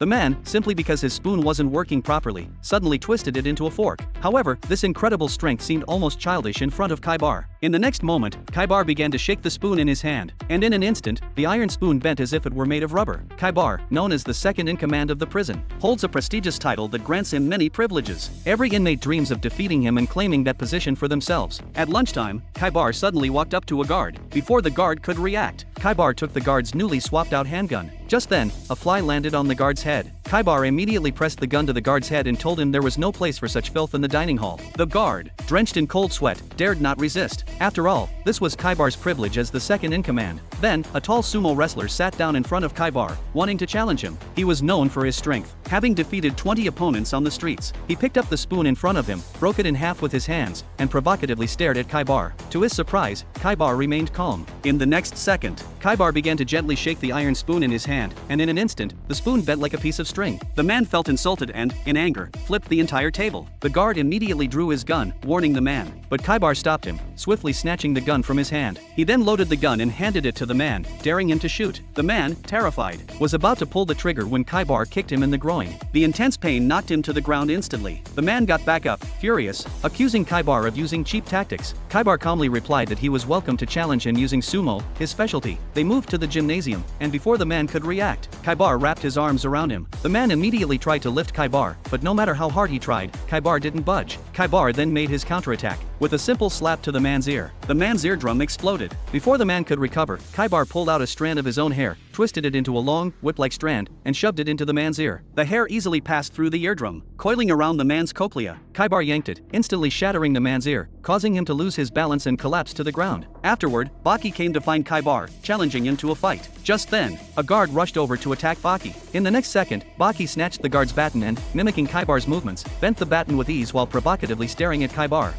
The man, simply because his spoon wasn't working properly, suddenly twisted it into a fork. However, this incredible strength seemed almost childish in front of Kaibar. In the next moment, Kaibar began to shake the spoon in his hand, and in an instant, the iron spoon bent as if it were made of rubber. Kaibar, known as the second-in-command of the prison, holds a prestigious title that grants him many privileges. Every inmate dreams of defeating him and claiming that position for themselves. At lunchtime, Kaibar suddenly walked up to a guard. Before the guard could react, Kaibar took the guard's newly swapped-out handgun. Just then, a fly landed on the guard's head. Kaibar immediately pressed the gun to the guard's head and told him there was no place for such filth in the dining hall. The guard, drenched in cold sweat, dared not resist. After all, this was Kaibar's privilege as the second-in-command. Then, a tall sumo wrestler sat down in front of Kaibar, wanting to challenge him. He was known for his strength, having defeated 20 opponents on the streets. He picked up the spoon in front of him, broke it in half with his hands, and provocatively stared at Kaibar. To his surprise, Kaibar remained calm. In the next second, Kaibar began to gently shake the iron spoon in his hand, and in an instant, the spoon bent like a piece of string. The man felt insulted and, in anger, flipped the entire table. The guard immediately drew his gun, warning the man, but Kaibar stopped him, swiftly snatching the gun from his hand. He then loaded the gun and handed it to the man, daring him to shoot. The man, terrified, was about to pull the trigger when Kaibar kicked him in the groin. The intense pain knocked him to the ground instantly. The man got back up, furious, accusing Kaibar of using cheap tactics. Kaibar calmly replied that he was welcome to challenge him using sumo, his specialty. They moved to the gymnasium, and before the man could react, Kaibar wrapped his arms around him. The man immediately tried to lift Kaibar, but no matter how hard he tried, Kaibar didn't budge. Kaibar then made his counterattack, with a simple slap to the man's ear. The man's eardrum exploded. Before the man could recover, Kaibar pulled out a strand of his own hair, twisted it into a long, whip-like strand, and shoved it into the man's ear. The hair easily passed through the eardrum, coiling around the man's cochlea. Kaibar yanked it, instantly shattering the man's ear, causing him to lose his balance and collapse to the ground. Afterward, Baki came to find Kaibar, challenging him to a fight. Just then, a guard rushed over to attack Baki. In the next second, Baki snatched the guard's baton and, mimicking Kaibar's movements, bent the baton with ease while provocatively staring at Kaibar.